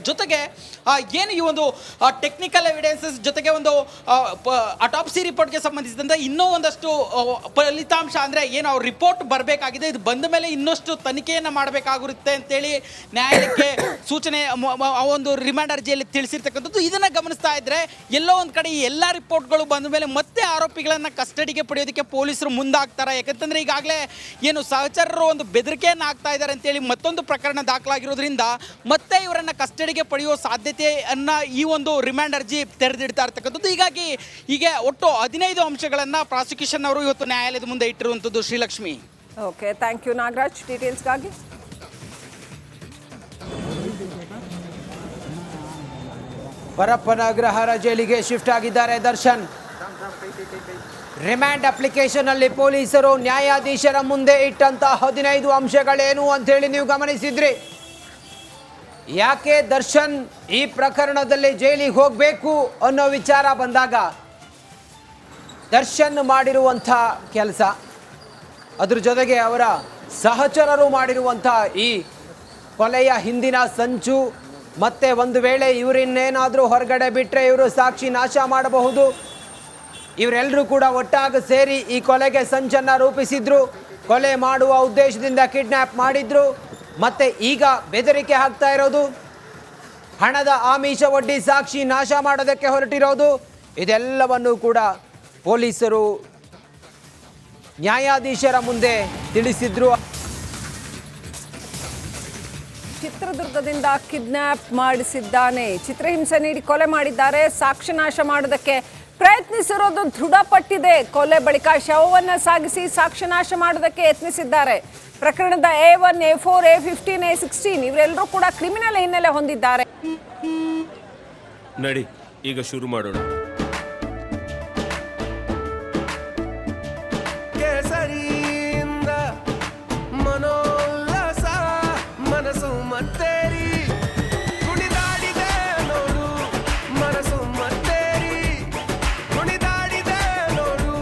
ಜೊತೆಗೆ ಏನು ಈ ಒಂದು ಟೆಕ್ನಿಕಲ್ ಎವಿಡೆನ್ಸಸ್ ಜೊತೆಗೆ ಒಂದು ಅಟಾಪ್ಸಿ ರಿಪೋರ್ಟ್ಗೆ ಸಂಬಂಧಿಸಿದಂತೆ ಇನ್ನೂ ಒಂದಷ್ಟು ಫಲಿತಾಂಶ ಅಂದರೆ ಏನು ಅವ್ರ ರಿಪೋರ್ಟ್ ಬರಬೇಕಾಗಿದೆ. ಇದು ಬಂದ ಮೇಲೆ ಇನ್ನಷ್ಟು ತನಿಖೆಯನ್ನು ಮಾಡಬೇಕಾಗಿರುತ್ತೆ ಅಂತೇಳಿ ನ್ಯಾಯಾಲಯಕ್ಕೆ ಸೂಚನೆ ಒಂದು ರಿಮಾಂಡ್ ಅರ್ಜಿಯಲ್ಲಿ ತಿಳಿಸಿರ್ತಕ್ಕಂಥದ್ದು. ಇದನ್ನು ಗಮನಿಸ್ತಾ ಇದ್ದರೆ ಎಲ್ಲೋ ಒಂದು ಕಡೆ ಈ ಎಲ್ಲ ರಿಪೋರ್ಟ್ಗಳು ಬಂದ ಮೇಲೆ ಮತ್ತೆ ಆರೋಪಿಗಳನ್ನು ಕಸ್ಟಡಿಗೆ ಪಡೆಯೋದಕ್ಕೆ ಪೊಲೀಸರು ಮುಂದಾಗ್ತಾರೆ. ಯಾಕಂತಂದರೆ ಈಗಾಗಲೇ ಏನು ಸಹಚರರು ಒಂದು ಬೆದರಿಕೆಯನ್ನು ಆಗ್ತಾ ಇದ್ದಾರೆ ಅಂತೇಳಿ ಮತ್ತೊಂದು ಪ್ರಕರಣ ದಾಖಲಾಗಿರೋದ್ರಿಂದ ಮತ್ತೆ ಇವರನ್ನು ಕಸ್ಟಡಿಗೆ ಪಡೆಯುವ ಸಾಧ್ಯತೆಯನ್ನು ಈ ಒಂದು ರಿಮಾಂಡ್ ಅರ್ಜಿ ತೆರೆದಿಡ್ತಾ ಇರ್ತಕ್ಕಂಥದ್ದು. ಹೀಗಾಗಿ ಹೀಗೆ ಒಟ್ಟು 15 ಅಂಶಗಳನ್ನು ಪ್ರಾಸಿಕ್ಯೂಷನ್ ಅವರು ಇವತ್ತು ನ್ಯಾಯಾಲಯದ ಮುಂದೆ ಇಟ್ಟಿರುವಂಥದ್ದು. Srilakshmi. Okay, thank you Nagaraj ಡೀಟೇಲ್ಸ್ಗಾಗಿ. ಪರಪ್ಪನ ಅಗ್ರಹಾರ ಜೈಲಿಗೆ ಶಿಫ್ಟ್ ಆಗಿದ್ದಾರೆ ದರ್ಶನ್. ರಿಮ್ಯಾಂಡ್ ಅಪ್ಲಿಕೇಶನ್ ಅಲ್ಲಿ ಪೊಲೀಸರು ನ್ಯಾಯಾಧೀಶರ ಮುಂದೆ ಇಟ್ಟಂತ 15 ಅಂಶಗಳೇನು ಅಂತ ಹೇಳಿ ನೀವು ಗಮನಿಸಿದ್ರಿ. ಯಾಕೆ ದರ್ಶನ್ ಈ ಪ್ರಕರಣದಲ್ಲಿ ಜೈಲಿಗೆ ಹೋಗಬೇಕು ಅನ್ನೋ ವಿಚಾರ ಬಂದಾಗ ದರ್ಶನ್ ಮಾಡಿರುವಂಥ ಕೆಲಸ, ಅದ್ರ ಜೊತೆಗೆ ಅವರ ಸಹಚರರು ಮಾಡಿರುವಂಥ ಈ ಕೊಲೆಯ ಹಿಂದಿನ ಸಂಚು, ಮತ್ತೆ ಒಂದು ವೇಳೆ ಇವರಿನ್ನೇನಾದರೂ ಹೊರಗಡೆ ಬಿಟ್ಟರೆ ಇವರು ಸಾಕ್ಷಿ ನಾಶ ಮಾಡಬಹುದು, ಇವರೆಲ್ಲರೂ ಕೂಡ ಒಟ್ಟಾಗಿ ಸೇರಿ ಈ ಕೊಲೆಗೆ ಸಂಚನ್ನು ರೂಪಿಸಿದ್ರು, ಕೊಲೆ ಮಾಡುವ ಉದ್ದೇಶದಿಂದ ಕಿಡ್ನ್ಯಾಪ್ ಮಾಡಿದ್ರು, ಮತ್ತೆ ಈಗ ಬೆದರಿಕೆ ಹಾಕ್ತಾ ಇರೋದು, ಹಣದ ಆಮಿಷ ಒಡ್ಡಿ ಸಾಕ್ಷಿ ನಾಶ ಮಾಡೋದಕ್ಕೆ ಹೊರಟಿರೋದು, ಇದೆಲ್ಲವನ್ನು ಕೂಡ ಪೊಲೀಸರು ನ್ಯಾಯಾಧೀಶರ ಮುಂದೆ ತಿಳಿಸಿದ್ರು. ಚಿತ್ರದುರ್ಗದಿಂದ ಕಿಡ್ನ್ಯಾಪ್ ಮಾಡಿಸಿದ್ದಾನೆ, ಚಿತ್ರಹಿಂಸೆ ನೀಡಿ ಕೊಲೆ ಮಾಡಿದ್ದಾರೆ, ಸಾಕ್ಷ್ಯ ನಾಶ ಮಾಡೋದಕ್ಕೆ ಪ್ರಯತ್ನಿಸಿರೋದು ದೃಢಪಟ್ಟಿದೆ. ಕೊಲೆ ಬಳಿಕ ಶವವನ್ನು ಸಾಗಿಸಿ ಸಾಕ್ಷ್ಯ ನಾಶ ಮಾಡೋದಕ್ಕೆ ಯತ್ನಿಸಿದ್ದಾರೆ. ಪ್ರಕರಣದ A1, A4, A15, A16 ಇವರೆಲ್ಲರೂ ಕೂಡ ಕ್ರಿಮಿನಲ್ ಹಿನ್ನೆಲೆ ಹೊಂದಿದ್ದಾರೆ. ನಡಿ ಈಗ ಶುರು ಮಾಡೋಣ. ಕೇಸರಿಯಿಂದ ಮನೋಲ್ಲಾಸ ಮನಸ್ಸು ಮತ್ತೇರಿ ಕುಣಿದಾಡಿದೆ ನೋಡು, ಮನಸ್ಸು ಮತ್ತೇರಿ ಕುಣಿದಾಡಿದೆ ನೋಡು.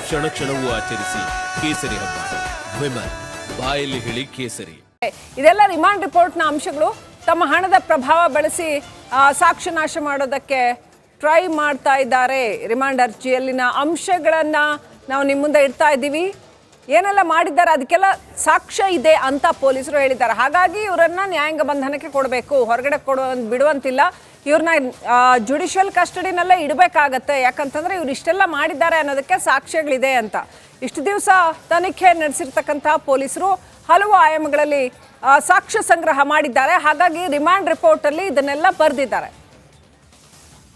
ಕ್ಷಣ ಕ್ಷಣವೂ ಆಚರಿಸಿ ಕೇಸರಿ ಹಬ್ಬ. ವಿಮಲ್ ಬಾಯಲ್ಲಿ ಹೇಳಿ ಕೇಸರಿ. ಇದೆಲ್ಲ ರಿಮಾಂಡ್ ರಿಪೋರ್ಟ್ನ ಅಂಶಗಳು. ತಮ್ಮ ಹಣದ ಪ್ರಭಾವ ಬಳಸಿ ಸಾಕ್ಷ್ಯ ನಾಶ ಮಾಡೋದಕ್ಕೆ ಟ್ರೈ ಮಾಡ್ತಾ ಇದ್ದಾರೆ. ರಿಮಾಂಡ್ ಅರ್ಜಿಯಲ್ಲಿನ ಅಂಶಗಳನ್ನು ನಾವು ನಿಮ್ಮ ಮುಂದೆ ಇಡ್ತಾ ಇದ್ದೀವಿ. ಏನೆಲ್ಲ ಮಾಡಿದ್ದಾರೆ ಅದಕ್ಕೆಲ್ಲ ಸಾಕ್ಷ್ಯ ಇದೆ ಅಂತ ಪೊಲೀಸರು ಹೇಳಿದ್ದಾರೆ. ಹಾಗಾಗಿ ಇವರನ್ನ ನ್ಯಾಯಾಂಗ ಬಂಧನಕ್ಕೆ ಕೊಡಬೇಕು, ಹೊರಗಡೆ ಬಿಡುವಂತಿಲ್ಲ. ಇವ್ರನ್ನ ಜುಡಿಷಿಯಲ್ ಕಸ್ಟಡಿನಲ್ಲೇ ಇಡಬೇಕಾಗತ್ತೆ. ಯಾಕಂತಂದರೆ ಇವ್ರು ಇಷ್ಟೆಲ್ಲ ಮಾಡಿದ್ದಾರೆ ಅನ್ನೋದಕ್ಕೆ ಸಾಕ್ಷ್ಯಗಳಿದೆ ಅಂತ. ಇಷ್ಟು ದಿವಸ ತನಿಖೆ ನಡೆಸಿರ್ತಕ್ಕಂಥ ಪೊಲೀಸರು ಹಲವು ಆಯಾಮಗಳಲ್ಲಿ ಸಾಕ್ಷ್ಯ ಸಂಗ್ರಹ ಮಾಡಿದ್ದಾರೆ. ಹಾಗಾಗಿ ರಿಮಾಂಡ್ ರಿಪೋರ್ಟಲ್ಲಿ ಇದನ್ನೆಲ್ಲ ಬರೆದಿದ್ದಾರೆ.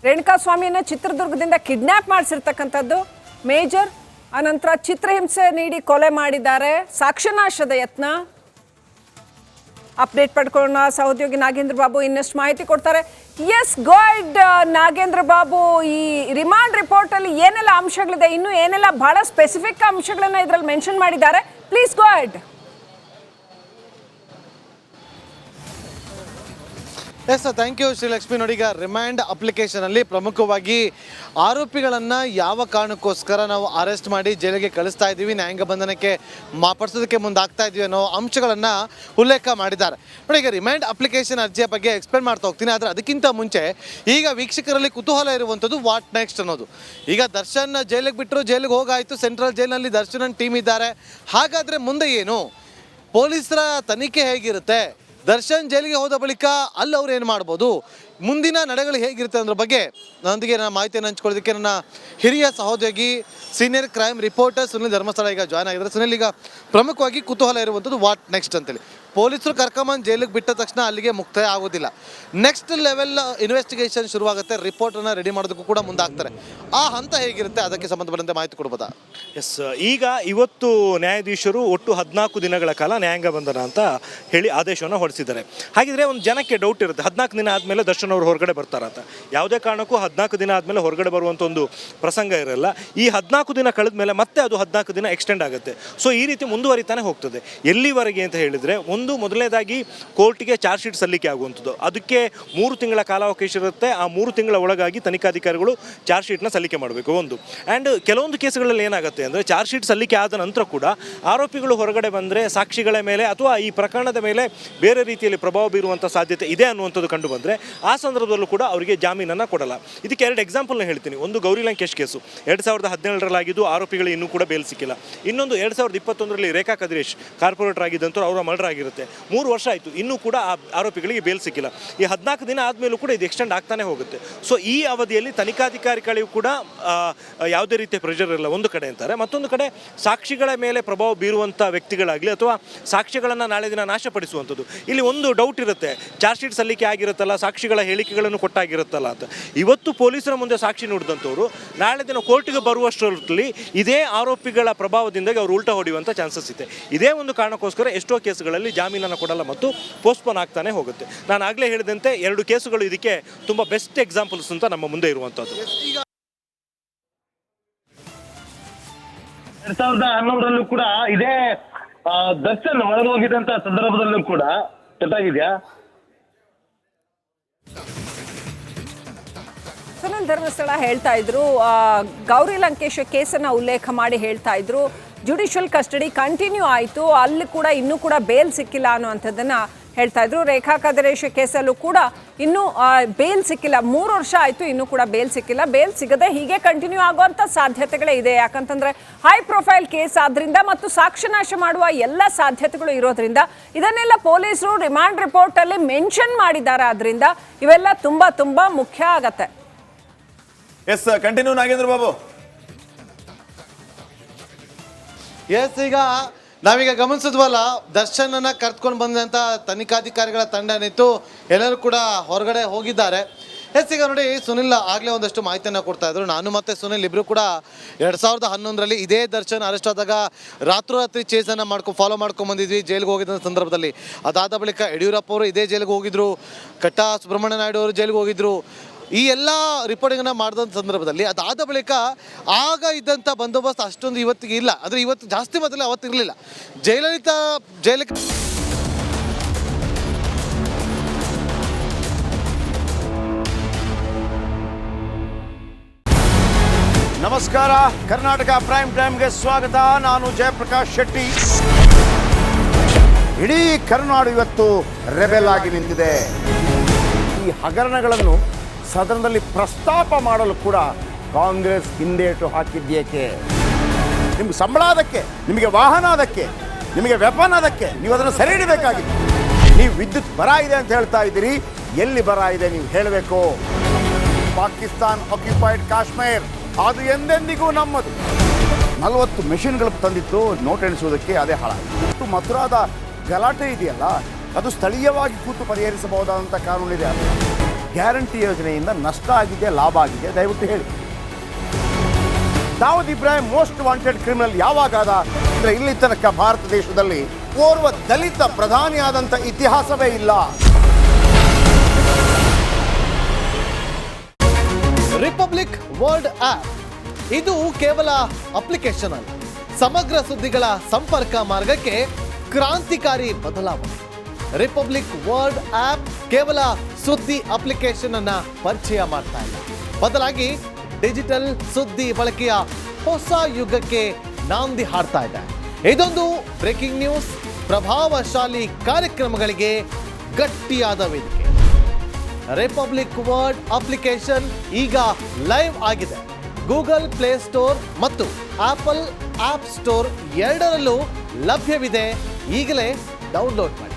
ರೇಣುಕಾಸ್ವಾಮಿಯನ್ನು ಚಿತ್ರದುರ್ಗದಿಂದ ಕಿಡ್ನ್ಯಾಪ್ ಮಾಡಿಸಿರ್ತಕ್ಕಂಥದ್ದು ಮೇಜರ್, ಅನಂತರ ಚಿತ್ರಹಿಂಸೆ ನೀಡಿ ಕೊಲೆ ಮಾಡಿದ್ದಾರೆ, ಸಾಕ್ಷ್ಯನಾಶದ ಯತ್ನ. ಅಪ್ಡೇಟ್ ಪಡ್ಕೊಳ್ಳೋಣ. ಸಹೋದ್ಯೋಗಿ ನಾಗೇಂದ್ರ ಬಾಬು ಇನ್ನಷ್ಟು ಮಾಹಿತಿ ಕೊಡ್ತಾರೆ. ಎಸ್ ಗಾಯ್ಡ್ ನಾಗೇಂದ್ರ ಬಾಬು, ಈ ರಿಮಾಂಡ್ ರಿಪೋರ್ಟಲ್ಲಿ ಏನೆಲ್ಲ ಅಂಶಗಳಿದೆ, ಇನ್ನೂ ಏನೆಲ್ಲ ಬಹಳ ಸ್ಪೆಸಿಫಿಕ್ ಅಂಶಗಳನ್ನು ಇದರಲ್ಲಿ ಮೆನ್ಷನ್ ಮಾಡಿದ್ದಾರೆ, please guide. Yes thank you Srilakshmi. ನೋಡಿ, ಈಗ ರಿಮ್ಯಾಂಡ್ ಅಪ್ಲಿಕೇಶನಲ್ಲಿ ಪ್ರಮುಖವಾಗಿ ಆರೋಪಿಗಳನ್ನು ಯಾವ ಕಾರಣಕ್ಕೋಸ್ಕರ ನಾವು ಅರೆಸ್ಟ್ ಮಾಡಿ ಜೈಲಿಗೆ ಕಳಿಸ್ತಾ ಇದ್ದೀವಿ, ನ್ಯಾಯಾಂಗ ಬಂಧನಕ್ಕೆ ಮಾರ್ಪಡಿಸೋದಕ್ಕೆ ಮುಂದಾಗ್ತಾ ಇದ್ದೀವಿ ಅನ್ನೋ ಅಂಶಗಳನ್ನು ಉಲ್ಲೇಖ ಮಾಡಿದ್ದಾರೆ. ನೋಡಿ, ಈಗ ರಿಮ್ಯಾಂಡ್ ಅಪ್ಲಿಕೇಶನ್ ಅರ್ಜಿಯ ಬಗ್ಗೆ ಎಕ್ಸ್ಪ್ಲೇನ್ ಮಾಡ್ತಾ ಹೋಗ್ತೀನಿ. ಆದರೆ ಅದಕ್ಕಿಂತ ಮುಂಚೆ ಈಗ ವೀಕ್ಷಕರಲ್ಲಿ ಕುತೂಹಲ ಇರುವಂಥದ್ದು ವಾಟ್ ನೆಕ್ಸ್ಟ್ ಅನ್ನೋದು. ಈಗ ದರ್ಶನ್ ಜೈಲಿಗೆ ಬಿಟ್ಟರು, ಜೈಲಿಗೆ ಹೋಗಾಯಿತು, ಸೆಂಟ್ರಲ್ ಜೈಲಿನಲ್ಲಿ ದರ್ಶನ್ ಟೀಮ್ ಇದ್ದಾರೆ. ಹಾಗಾದರೆ ಮುಂದೆ ಏನು, ಪೊಲೀಸರ ತನಿಖೆ ಹೇಗಿರುತ್ತೆ, ದರ್ಶನ್ ಜೈಲಿಗೆ ಹೋದ ಬಳಿಕ ಅಲ್ಲಿ ಅವ್ರು ಏನು ಮಾಡ್ಬೋದು, ಮುಂದಿನ ನಡೆಗಳು ಹೇಗಿರುತ್ತೆ ಅನ್ನೋದ್ರ ಬಗ್ಗೆ ನನ್ನೊಂದಿಗೆ ನನ್ನ ಮಾಹಿತಿಯನ್ನು ಹಂಚ್ಕೊಳ್ಳೋದಕ್ಕೆ ನನ್ನ ಹಿರಿಯ ಸಹೋದ್ಯೋಗಿ senior crime reporter Sunil Dharmasthala ಈಗ ಜಾಯ್ನ್ ಆಗಿದ್ದಾರೆ. ಸುನಿಲ್, ಈಗ ಪ್ರಮುಖವಾಗಿ ಕುತೂಹಲ ಇರುವಂಥದ್ದು ವಾಟ್ ನೆಕ್ಸ್ಟ್ ಅಂತೇಳಿ. ಪೊಲೀಸರು ಕರ್ಕೊಂಬಂದು ಜೈಲಿಗೆ ಬಿಟ್ಟ ತಕ್ಷಣ ಅಲ್ಲಿಗೆ ಮುಕ್ತಾಯ ಆಗೋದಿಲ್ಲ. ನೆಕ್ಸ್ಟ್ ಲೆವೆಲ್ ಇನ್ವೆಸ್ಟಿಗೇಷನ್ ಶುರುವಾಗುತ್ತೆ, ರಿಪೋರ್ಟನ್ನು ರೆಡಿ ಮಾಡೋದಕ್ಕೂ ಕೂಡ ಮುಂದಾಗ್ತಾರೆ. ಆ ಹಂತ ಹೇಗಿರುತ್ತೆ ಅದಕ್ಕೆ ಸಂಬಂಧಪಟ್ಟಂತೆ ಮಾಹಿತಿ ಕೊಡ್ಬೋದಾ? ಎಸ್, ಈಗ ಇವತ್ತು ನ್ಯಾಯಾಧೀಶರು ಒಟ್ಟು 14 ದಿನಗಳ ಕಾಲ ನ್ಯಾಯಾಂಗ ಬಂಧನ ಅಂತ ಹೇಳಿ ಆದೇಶವನ್ನು ಹೊರಡಿಸಿದ್ದಾರೆ. ಹಾಗಿದ್ರೆ ಒಂದು ಜನಕ್ಕೆ ಡೌಟ್ ಇರುತ್ತೆ, 14 ದಿನ ಆದಮೇಲೆ ದರ್ಶನ್ ಅವರು ಹೊರಗಡೆ ಬರ್ತಾರಂತ. ಯಾವುದೇ ಕಾರಣಕ್ಕೂ 14 ದಿನ ಆದಮೇಲೆ ಹೊರಗಡೆ ಬರುವಂಥ ಒಂದು ಪ್ರಸಂಗ ಇರಲ್ಲ. ಈ 14 ದಿನ ಕಳೆದ ಮೇಲೆ ಮತ್ತೆ ಅದು 14 ದಿನ ಎಕ್ಸ್ಟೆಂಡ್ ಆಗುತ್ತೆ. ಸೊ ಈ ರೀತಿ ಮುಂದುವರಿತಾನೆ ಹೋಗ್ತದೆ. ಎಲ್ಲಿವರೆಗೆ ಅಂತ ಹೇಳಿದರೆ, ಮೊದಲನೇದಾಗಿ ಕೋರ್ಟಿಗೆ ಚಾರ್ಜ್ ಶೀಟ್ ಸಲ್ಲಿಕೆ ಆಗುವಂಥದ್ದು. ಅದಕ್ಕೆ 3 ತಿಂಗಳ ಕಾಲಾವಕಾಶ ಇರುತ್ತೆ. ಆ 3 ತಿಂಗಳ ಒಳಗಾಗಿ ತನಿಖಾಧಿಕಾರಿಗಳು ಚಾರ್ಜ್ ಶೀಟ್ನ ಸಲ್ಲಿಕೆ ಮಾಡಬೇಕು. ಒಂದು ಆ್ಯಂಡ್ ಕೆಲವೊಂದು ಕೇಸುಗಳಲ್ಲಿ ಏನಾಗುತ್ತೆ ಅಂದರೆ ಚಾರ್ಜ್ ಶೀಟ್ ಸಲ್ಲಿಕೆ ಆದ ನಂತರ ಕೂಡ ಆರೋಪಿಗಳು ಹೊರಗಡೆ ಬಂದರೆ ಸಾಕ್ಷಿಗಳ ಮೇಲೆ ಅಥವಾ ಈ ಪ್ರಕರಣದ ಮೇಲೆ ಬೇರೆ ರೀತಿಯಲ್ಲಿ ಪ್ರಭಾವ ಬೀರುವಂಥ ಸಾಧ್ಯತೆ ಇದೆ ಅನ್ನುವಂಥದ್ದು ಕಂಡು ಬಂದರೆ ಆ ಸಂದರ್ಭದಲ್ಲೂ ಕೂಡ ಅವರಿಗೆ ಜಾಮೀನನ್ನು ಕೊಡಲ್ಲ. ಇದಕ್ಕೆ 2 ಎಕ್ಸಾಂಪಲ್ನ ಹೇಳ್ತೀನಿ. ಒಂದು ಗೌರಿ ಲಂಕೇಶ್ ಕೇಸು 2017ರಲ್ಲಾಗಿದ್ದು ಆರೋಪಿಗಳು ಇನ್ನೂ ಕೂಡ ಬೇಲ್ ಸಿಕ್ಕಿಲ್ಲ. ಇನ್ನೊಂದು 2021ರಲ್ಲಿ ರೇಖಾ ಕದಿರೇಶ್ ಕಾರ್ಪೊರೇಟರ್ ಆಗಿದ್ದಂಥವ್ರು ಅವರ ಮರ್ಡರ್ ಆಗಿರುತ್ತೆ. 3 ವರ್ಷ ಆಯಿತು, ಇನ್ನೂ ಕೂಡ ಆ ಆರೋಪಿಗಳಿಗೆ ಬೇಲ್ ಸಿಕ್ಕಿಲ್ಲ. ಈ 14 ದಿನ ಆದಮೇಲೂ ಕೂಡ ಇದು ಎಕ್ಸ್ಟೆಂಡ್ ಆಗ್ತಾನೆ ಹೋಗುತ್ತೆ. ಸೊ ಈ ಅವಧಿಯಲ್ಲಿ ತನಿಖಾಧಿಕಾರಿಗಳಿಗೂ ಕೂಡ ಯಾವುದೇ ರೀತಿಯ ಪ್ರೆಷರ್ ಇರಲ್ಲ ಒಂದು ಕಡೆ ಅಂತಾರೆ. ಮತ್ತೊಂದು ಕಡೆ ಸಾಕ್ಷಿಗಳ ಮೇಲೆ ಪ್ರಭಾವ ಬೀರುವಂಥ ವ್ಯಕ್ತಿಗಳಾಗಲಿ ಅಥವಾ ಸಾಕ್ಷಿಗಳನ್ನು ನಾಳೆ ದಿನ ನಾಶಪಡಿಸುವಂಥದ್ದು. ಇಲ್ಲಿ ಒಂದು ಡೌಟ್ ಇರುತ್ತೆ, ಚಾರ್ಜ್ ಶೀಟ್ ಸಲ್ಲಿಕೆ ಆಗಿರುತ್ತಲ್ಲ, ಸಾಕ್ಷಿಗಳ ಹೇಳಿಕೆಗಳನ್ನು ಕೊಟ್ಟಾಗಿರುತ್ತಲ್ಲ ಅಂತ. ಇವತ್ತು ಪೊಲೀಸರ ಮುಂದೆ ಸಾಕ್ಷಿ ನುಡಿದಂಥವ್ರು ನಾಳೆ ದಿನ ಕೋರ್ಟಿಗೆ ಬರುವಷ್ಟರಲ್ಲಿ ಇದೇ ಆರೋಪಿಗಳ ಪ್ರಭಾವದಿಂದಾಗಿ ಅವರು ಉಲ್ಟಾ ಹೊಡೆಯುವಂಥ ಚಾನ್ಸಸ್ ಇದೆ. ಇದೇ ಒಂದು ಕಾರಣಕ್ಕೋಸ್ಕರ ಎಷ್ಟೋ ಕೇಸುಗಳಲ್ಲಿ ಜಾಮೀನನ್ನು ಕೊಡಲ್ಲ ಮತ್ತು ಪೋಸ್ಟ್ಪೋನ್ ಆಗ್ತಾನೆ ಹೋಗುತ್ತೆ. ನಾನು ಆಗಲೇ ಹೇಳಿದಂತೆ 2 ಕೇಸುಗಳು ಇದಕ್ಕೆ ತುಂಬ ಬೆಸ್ಟ್ ಎಕ್ಸಾಂಪಲ್ಸ್ ಅಂತ ನಮ್ಮ ಮುಂದೆ ಇರುವಂಥದ್ದು. 2011ರಲ್ಲೂ ಕೂಡ ಇದೇ ದರ್ಶನ್ ಹೊರಗೆ ಹೋಗಿದ್ದಂತ ಸಂದರ್ಭದಲ್ಲೂ ಕೂಡ ಗೊತ್ತಾಗಿದ್ಯಾ? ಸುನಿಲ್ ಧರ್ಮಸ್ಥಳ ಹೇಳ್ತಾ ಇದ್ರು, ಗೌರಿ ಲಂಕೇಶ್ ಕೇಸನ್ನು ಉಲ್ಲೇಖ ಮಾಡಿ ಹೇಳ್ತಾ ಇದ್ರು, ಜುಡಿಷಿಯಲ್ ಕಸ್ಟಡಿ ಕಂಟಿನ್ಯೂ ಆಯಿತು, ಅಲ್ಲಿ ಕೂಡ ಇನ್ನೂ ಕೂಡ ಬೇಲ್ ಸಿಕ್ಕಿಲ್ಲ ಅನ್ನುವಂಥದ್ದನ್ನು ಹೇಳ್ತಾ ಇದ್ರು. ರೇಖಾ ಕದಿರೇಶ್ ಕೇಸಲ್ಲೂ ಕೂಡ ಇನ್ನೂ ಬೇಲ್ ಸಿಕ್ಕಿಲ್ಲ, 3 ವರ್ಷ ಆಯಿತು, ಇನ್ನೂ ಕೂಡ ಬೇಲ್ ಸಿಕ್ಕಿಲ್ಲ. ಬೇಲ್ ಸಿಗದೆ ಹೀಗೆ ಕಂಟಿನ್ಯೂ ಆಗುವಂಥ ಸಾಧ್ಯತೆಗಳೇ ಇದೆ. ಯಾಕಂತಂದರೆ ಹೈ ಪ್ರೊಫೈಲ್ ಕೇಸ್ ಆದ್ರಿಂದ ಮತ್ತು ಸಾಕ್ಷ್ಯನಾಶ ಮಾಡುವ ಎಲ್ಲ ಸಾಧ್ಯತೆಗಳು ಇರೋದ್ರಿಂದ ಇದನ್ನೆಲ್ಲ ಪೊಲೀಸರು ರಿಮಾಂಡ್ ರಿಪೋರ್ಟಲ್ಲಿ ಮೆನ್ಷನ್ ಮಾಡಿದ್ದಾರೆ. ಆದ್ದರಿಂದ ಇವೆಲ್ಲ ತುಂಬ ತುಂಬ ಮುಖ್ಯ ಆಗತ್ತೆ. Yes, continue Nagendra Babu. Yes, ಈಗ ನಾವೀಗ ಗಮನಿಸಿದ್ವಲ್ಲ, ದರ್ಶನನ್ನ ಕರ್ತ್ಕೊಂಡು ಬಂದಂಥ ತನಿಖಾಧಿಕಾರಿಗಳ ತಂಡ ಏನಿತ್ತು ಎಲ್ಲರೂ ಕೂಡ ಹೊರಗಡೆ ಹೋಗಿದ್ದಾರೆ. ಎಸ್, ಈಗ ನೋಡಿ ಸುನಿಲ್ ಆಗಲೇ ಒಂದಷ್ಟು ಮಾಹಿತಿಯನ್ನು ಕೊಡ್ತಾ ಇದ್ರು. ನಾನು ಮತ್ತು ಸುನಿಲ್ ಇಬ್ಬರು ಕೂಡ 2011ರಲ್ಲಿ ಇದೇ ದರ್ಶನ್ ಅರೆಸ್ಟ್ ಆದಾಗ ರಾತ್ರೋರಾತ್ರಿ ಚೇಸನ್ನು ಫಾಲೋ ಮಾಡ್ಕೊಂಡ್ಬಂದಿದ್ವಿ ಜೈಲಿಗೆ ಹೋಗಿದ್ದ ಸಂದರ್ಭದಲ್ಲಿ. ಅದಾದ ಬಳಿಕ ಯಡಿಯೂರಪ್ಪ ಅವರು ಇದೇ ಜೈಲಿಗೆ ಹೋಗಿದ್ರು, ಕಟ್ಟಾ ಸುಬ್ರಹ್ಮಣ್ಯ ನಾಯ್ಡು ಅವರು ಜೈಲಿಗೆ ಹೋಗಿದ್ರು. ಈ ಎಲ್ಲ ರಿಪೋರ್ಟಿಂಗನ್ನು ಮಾಡಿದಂಥ ಸಂದರ್ಭದಲ್ಲಿ ಅದಾದ ಬಳಿಕ ಆಗ ಇದ್ದಂಥ ಬಂದೋಬಸ್ತ್ ಅಷ್ಟೊಂದು ಇವತ್ತಿಗೆ ಇಲ್ಲ. ಅಂದರೆ ಇವತ್ತು ಜಾಸ್ತಿ ಮೊದಲೇ ಅವತ್ತಿರಲಿಲ್ಲ. ಜೈಲಿಗೆ ನಮಸ್ಕಾರ, ಕರ್ನಾಟಕ ಪ್ರೈಮ್ ಟೈಮ್ಗೆ ಸ್ವಾಗತ. ನಾನು ಜಯಪ್ರಕಾಶ್ ಶೆಟ್ಟಿ. ಇಡೀ ಕರ್ನಾಡು ಇವತ್ತು ರೆಬೆಲ್ ಆಗಿ ನಿಂತಿದೆ. ಈ ಹಗರಣಗಳನ್ನು ಸದನದಲ್ಲಿ ಪ್ರಸ್ತಾಪ ಮಾಡಲು ಕೂಡ ಕಾಂಗ್ರೆಸ್ ಹಿಂದೇಟು ಹಾಕಿದ್ದೇಕೆ? ನಿಮ್ಗೆ ಸಂಬಳ ಅದಕ್ಕೆ, ನಿಮಗೆ ವಾಹನ ಅದಕ್ಕೆ, ನಿಮಗೆ ವೆಪನ್ ಅದಕ್ಕೆ, ನೀವು ಅದನ್ನು ಸೆರೆ ಹಿಡಿಬೇಕಾಗಿತ್ತು. ನೀವು ವಿದ್ಯುತ್ ಬರ ಇದೆ ಅಂತ ಹೇಳ್ತಾ ಇದ್ದೀರಿ, ಎಲ್ಲಿ ಬರ ಇದೆ ನೀವು ಹೇಳಬೇಕು. ಪಾಕಿಸ್ತಾನ್ ಆಕ್ಯುಪೈಡ್ ಕಾಶ್ಮೀರ್ ಅದು ಎಂದೆಂದಿಗೂ ನಮ್ಮದು. 40 ಮೆಷಿನ್ಗಳು ತಂದಿತ್ತು ನೋಟ್ ಎಣಿಸುವುದಕ್ಕೆ, ಅದೇ ಹಾಳಾಯಿತು. ಮಥುರಾದ ಗಲಾಟೆ ಇದೆಯಲ್ಲ, ಅದು ಸ್ಥಳೀಯವಾಗಿ ಕೂತು ಪರಿಹರಿಸಬಹುದಾದಂಥ ಕಾನೂನಿದೆ. ಗ್ಯಾರಂಟಿ ಯೋಜನೆಯಿಂದ ನಷ್ಟ ಆಗಿದೆ, ಲಾಭ ಆಗಿದೆ, ದಯವಿಟ್ಟು ಹೇಳಿ. Dawood Ibrahim most wanted criminal ಯಾವಾಗಾದ ಅಂದರೆ ಇಲ್ಲಿ ತನಕ ಭಾರತ ದೇಶದಲ್ಲಿ ಓರ್ವ ದಲಿತ ಪ್ರಧಾನಿಯಾದಂಥ ಇತಿಹಾಸವೇ ಇಲ್ಲ. ರಿಪಬ್ಲಿಕ್ ವರ್ಲ್ಡ್ ಆ್ಯಪ್ ಇದು ಕೇವಲ ಅಪ್ಲಿಕೇಶನ್ ಅಲ್ಲ, ಸಮಗ್ರ ಸುದ್ದಿಗಳ ಸಂಪರ್ಕ ಮಾರ್ಗಕ್ಕೆ ಕ್ರಾಂತಿಕಾರಿ ಬದಲಾವಣೆ. ರಿಪಬ್ಲಿಕ್ ವರ್ಲ್ಡ್ ಆ್ಯಪ್ ಕೇವಲ ಸುದ್ದಿ ಅಪ್ಲಿಕೇಶನ್ ಅನ್ನ ಪರಿಚಯ ಮಾಡ್ತಾ ಇಲ್ಲ, ಬದಲಾಗಿ ಡಿಜಿಟಲ್ ಸುದ್ದಿ ಬಳಕೆಯ ಹೊಸ ಯುಗಕ್ಕೆ ನಾಂದಿ ಹಾಡ್ತಾ ಇದೆ. ಇದೊಂದು ಬ್ರೇಕಿಂಗ್ ನ್ಯೂಸ್, ಪ್ರಭಾವಶಾಲಿ ಕಾರ್ಯಕ್ರಮಗಳಿಗೆ ಗಟ್ಟಿಯಾದ ವೇದಿಕೆ. ರಿಪಬ್ಲಿಕ್ ವರ್ಲ್ಡ್ ಅಪ್ಲಿಕೇಶನ್ ಈಗ ಲೈವ್ ಆಗಿದೆ. ಗೂಗಲ್ ಪ್ಲೇಸ್ಟೋರ್ ಮತ್ತು ಆಪಲ್ ಆಪ್ ಸ್ಟೋರ್ ಎರಡರಲ್ಲೂ ಲಭ್ಯವಿದೆ. ಈಗಲೇ ಡೌನ್ಲೋಡ್ ಮಾಡಿ.